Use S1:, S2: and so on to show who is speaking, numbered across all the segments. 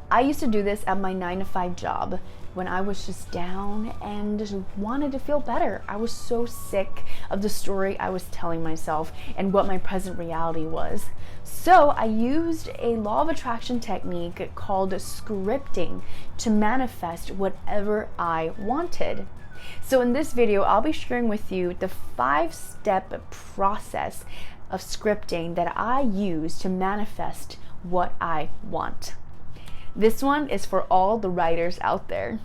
S1: I used to do this at my 9-to-5 job when I was just down and just wanted to feel better. I was so sick of the story I was telling myself and what my present reality was. So I used a law of attraction technique called scripting to manifest whatever I wanted. So in this video, I'll be sharing with you the 5-step process of scripting that I use to manifest what I want. This one is for all the writers out there.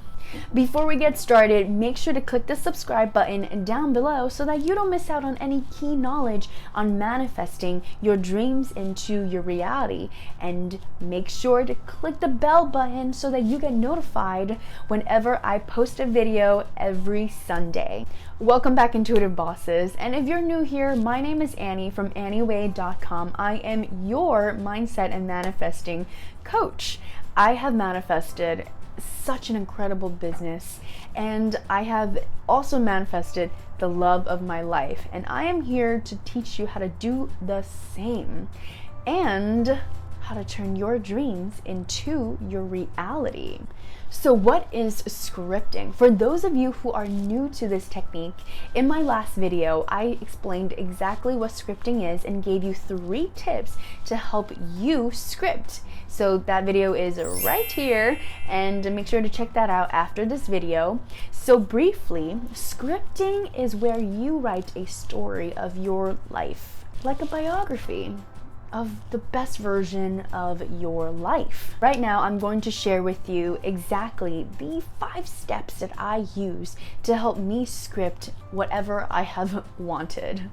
S1: Before we get started, make sure to click the subscribe button down below so that you don't miss out on any key knowledge on manifesting your dreams into your reality. And make sure to click the bell button so that you get notified whenever I post a video every Sunday. Welcome back, Intuitive Bosses. And if you're new here, my name is Annie from AnnieWay.com. I am your mindset and manifesting coach. I have manifested such an incredible business, and I have also manifested the love of my life, and I am here to teach you how to do the same and how to turn your dreams into your reality. So what is scripting? For those of you who are new to this technique, in my last video, I explained exactly what scripting is and gave you 3 tips to help you script. So that video is right here, and make sure to check that out after this video. So briefly, scripting is where you write a story of your life, like a biography of the best version of your life. Right now, I'm going to share with you exactly the 5 steps that I use to help me script whatever I have wanted.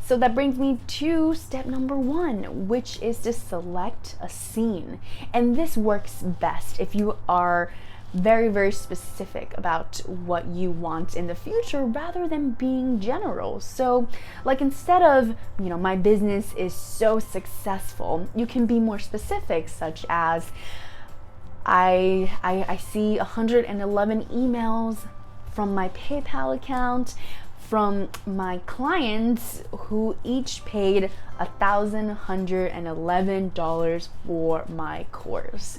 S1: So that brings me to step number 1, which is to select a scene. And this works best if you are very, very specific about what you want in the future rather than being general. So like, instead of, my business is so successful, you can be more specific, such as I see 111 emails from my PayPal account from my clients who each paid $1,111 for my course.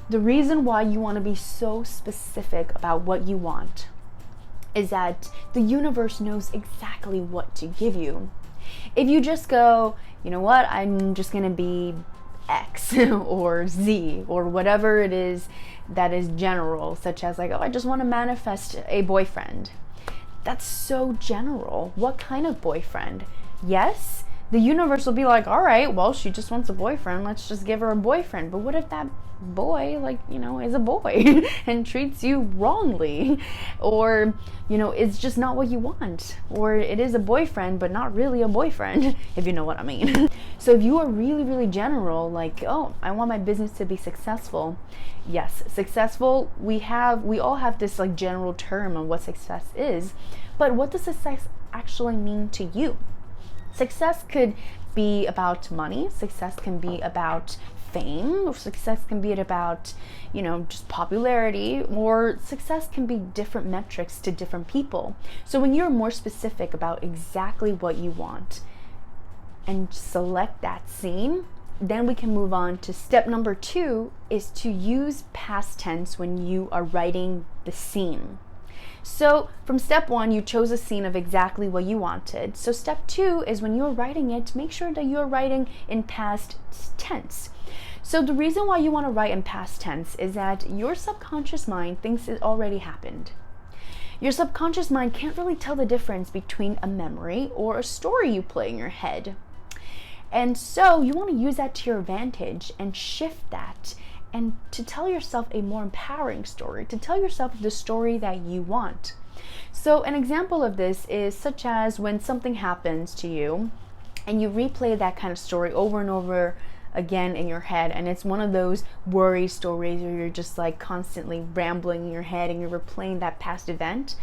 S1: The reason why you want to be so specific about what you want is that the universe knows exactly what to give you. If you just go, you know what, I'm just going to be X or Z or whatever it is that is general, such as like, oh, I just want to manifest a boyfriend. That's so general. What kind of boyfriend? Yes, the universe will be like, all right, well, she just wants a boyfriend. Let's just give her a boyfriend. But what if that boy, is a boy and treats you wrongly? Or, it's just not what you want. Or it is a boyfriend, but not really a boyfriend, if you know what I mean. So if you are really, really general, like, oh, I want my business to be successful. Yes, successful, we all have this general term on what success is, but what does success actually mean to you? Success could be about money, success can be about fame, or success can be about, just popularity, or success can be different metrics to different people. So when you're more specific about exactly what you want and select that scene, then we can move on to step number 2, is to use past tense when you are writing the scene. So from step 1, you chose a scene of exactly what you wanted. So step 2 is, when you're writing it, make sure that you're writing in past tense. So the reason why you want to write in past tense is that your subconscious mind thinks it already happened. Your subconscious mind can't really tell the difference between a memory or a story you play in your head. And so you want to use that to your advantage and shift that, and to tell yourself a more empowering story, to tell yourself the story that you want. So an example of this is such as when something happens to you and you replay that kind of story over and over again in your head, and it's one of those worry stories where you're just constantly rambling in your head and you're replaying that past event.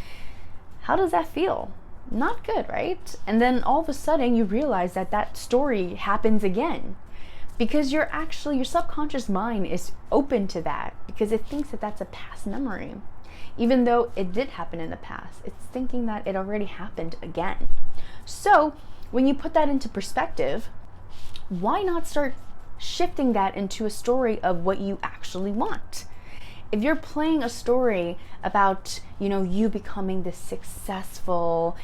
S1: How does that feel? Not good, right? And then all of a sudden you realize that that story happens again, because your subconscious mind is open to that, because it thinks that that's a past memory. Even though it did happen in the past, it's thinking that it already happened again. So when you put that into perspective, why not start shifting that into a story of what you actually want. If you're playing a story about, you becoming this successful,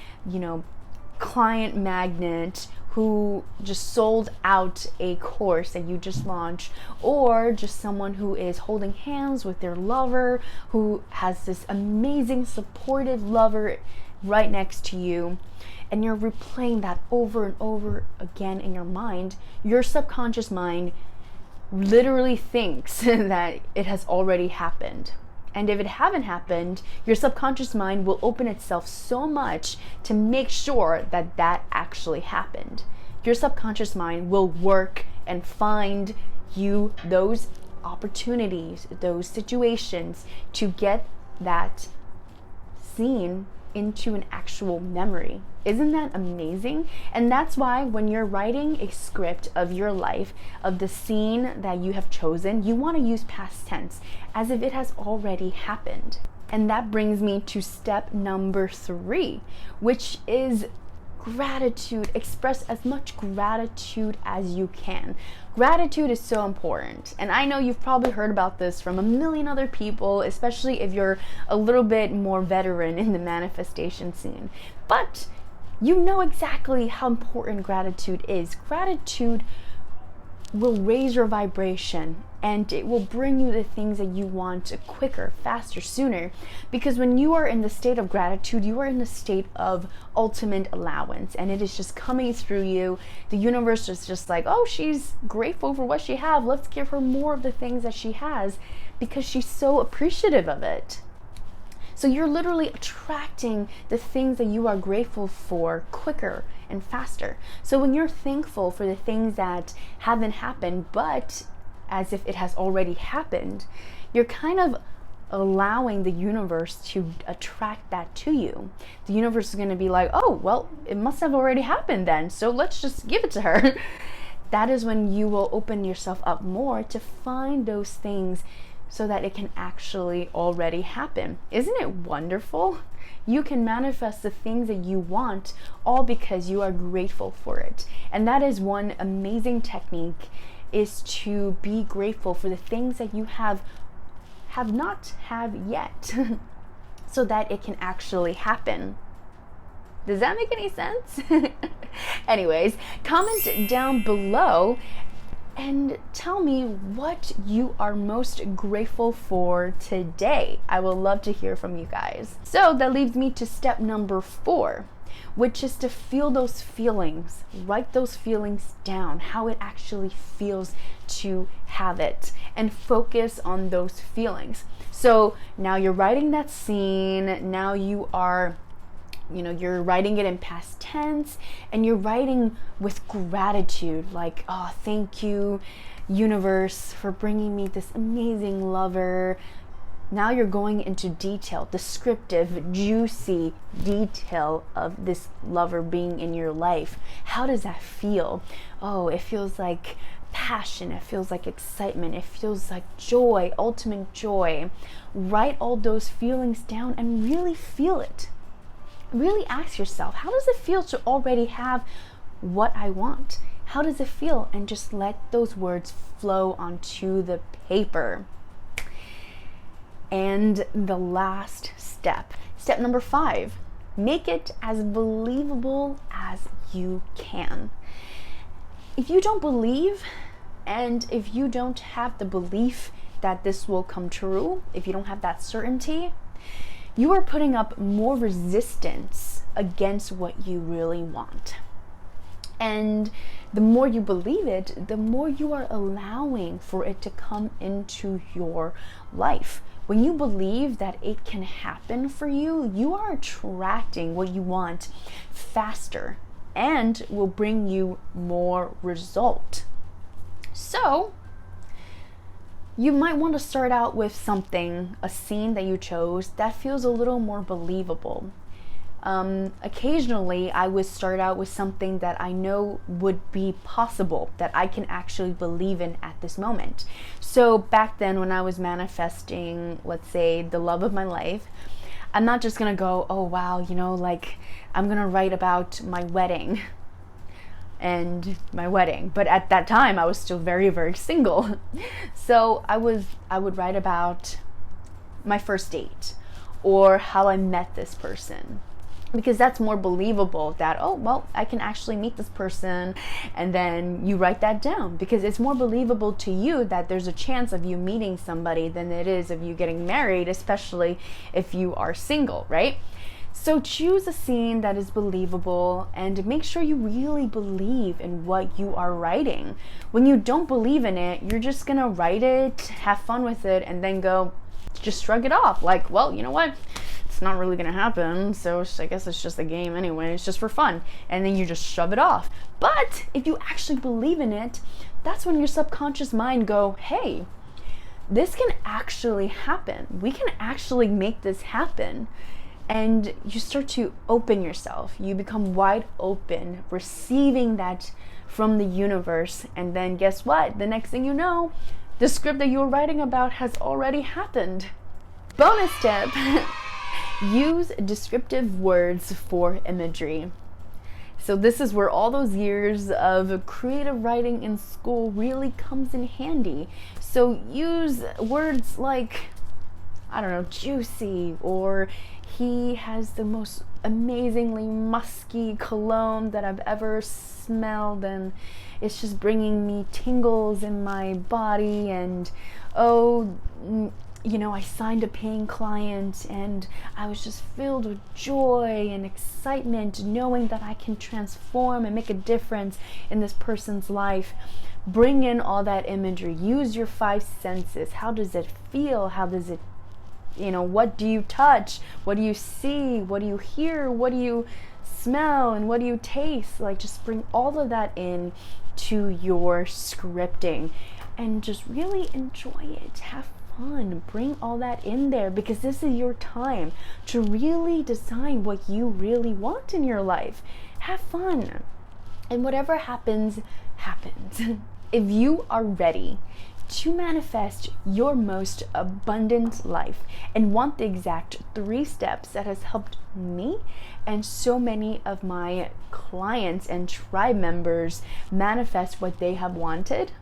S1: client magnet who just sold out a course that you just launched, or just someone who is holding hands with their lover, who has this amazing supportive lover right next to you, and you're replaying that over and over again in your mind, your subconscious mind literally thinks that it has already happened. And if it haven't happened, your subconscious mind will open itself so much to make sure that that actually happened. Your subconscious mind will work and find you those opportunities, those situations to get that scene into an actual memory. Isn't that amazing? And that's why when you're writing a script of your life, of the scene that you have chosen, you want to use past tense as if it has already happened. And that brings me to step number 3, which is gratitude. Express as much gratitude as you can. Gratitude is so important. And I know you've probably heard about this from a million other people, especially if you're a little bit more veteran in the manifestation scene. But you know exactly how important gratitude is. Gratitude will raise your vibration, and it will bring you the things that you want quicker, faster, sooner. Because when you are in the state of gratitude, you are in the state of ultimate allowance, and it is just coming through you. The universe is just like, oh, she's grateful for what she has. Let's give her more of the things that she has, because she's so appreciative of it. So you're literally attracting the things that you are grateful for quicker and faster. So when you're thankful for the things that haven't happened, but as if it has already happened, you're kind of allowing the universe to attract that to you. The universe is going to be like, oh, well, it must have already happened then, so let's just give it to her. That is when you will open yourself up more to find those things so that it can actually already happen. Isn't it wonderful? You can manifest the things that you want all because you are grateful for it. And that is one amazing technique, is to be grateful for the things that you have not have yet so that it can actually happen. Does that make any sense? Anyways, comment down below and tell me what you are most grateful for today. I will love to hear from you guys. So that leads me to step number 4, which is to feel those feelings. Write those feelings down, how it actually feels to have it, and focus on those feelings. So now you're writing that scene, now you are you're writing it in past tense, and you're writing with gratitude, like, oh, thank you, universe, for bringing me this amazing lover. Now you're going into detail, descriptive, juicy detail of this lover being in your life. How does that feel? Oh, it feels like passion, it feels like excitement, it feels like joy, ultimate joy. Write all those feelings down and really feel it. Really ask yourself, how does it feel to already have what I want? How does it feel? And just let those words flow onto the paper. And the last step, step number 5, make it as believable as you can. If you don't believe, and if you don't have the belief that this will come true, if you don't have that certainty, you are putting up more resistance against what you really want. And the more you believe it, the more you are allowing for it to come into your life. When you believe that it can happen for you, you are attracting what you want faster and will bring you more result. So you might want to start out with something, a scene that you chose that feels a little more believable. Occasionally, I would start out with something that I know would be possible, that I can actually believe in at this moment. So back then, when I was manifesting, let's say, the love of my life, I'm not just gonna go, oh wow, like I'm gonna write about my wedding. and my wedding. But at that time, I was still very, very single. So I would write about my first date or how I met this person, because that's more believable, that, oh, well, I can actually meet this person. And then you write that down, because it's more believable to you that there's a chance of you meeting somebody than it is of you getting married, especially if you are single, right? So choose a scene that is believable, and make sure you really believe in what you are writing. When you don't believe in it, you're just gonna write it, have fun with it, and then go just shrug it off. Like, well, you know what? It's not really gonna happen, so I guess it's just a game anyway. It's just for fun. And then you just shove it off. But if you actually believe in it, that's when your subconscious mind go, hey, this can actually happen. We can actually make this happen. And you start to open yourself. You become wide open, receiving that from the universe. And then guess what? The next thing you know, the script that you were writing about has already happened. Bonus tip. Use descriptive words for imagery. So this is where all those years of creative writing in school really comes in handy. So use words like, I don't know, juicy, or he has the most amazingly musky cologne that I've ever smelled, and it's just bringing me tingles in my body. And oh, you know, I signed a paying client and I was just filled with joy and excitement, knowing that I can transform and make a difference in this person's life. Bring in all that imagery. Use your 5 senses. How does it feel? How does it, what do you touch? What do you see? What do you hear? What do you smell? And what do you taste? Like, just bring all of that in to your scripting and just really enjoy it. Have fun. Bring all that in there, because this is your time to really design what you really want in your life. Have fun. And whatever happens, happens. If you are ready to manifest your most abundant life and want the exact 3 steps that has helped me and so many of my clients and tribe members manifest what they have wanted,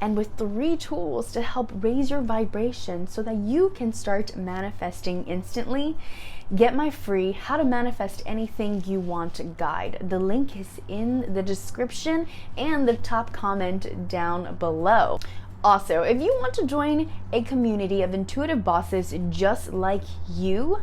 S1: and with 3 tools to help raise your vibration so that you can start manifesting instantly, get my free How to Manifest Anything You Want guide. The link is in the description and the top comment down below. Also, if you want to join a community of intuitive bosses just like you,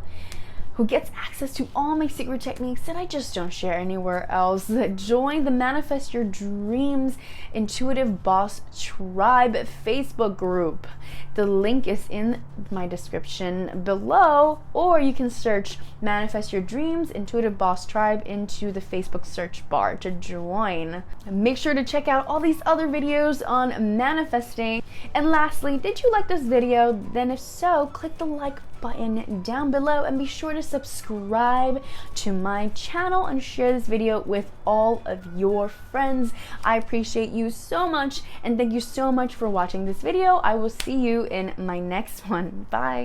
S1: who gets access to all my secret techniques that I just don't share anywhere else, join the Manifest Your Dreams Intuitive Boss Tribe Facebook group. The link is in my description below, or you can search Manifest Your Dreams Intuitive Boss Tribe into the Facebook search bar to join. And make sure to check out all these other videos on manifesting. And lastly, did you like this video? Then if so, click the like button down below and be sure to subscribe to my channel and share this video with all of your friends. I appreciate you so much, and thank you so much for watching this video. I will see you in my next one. Bye.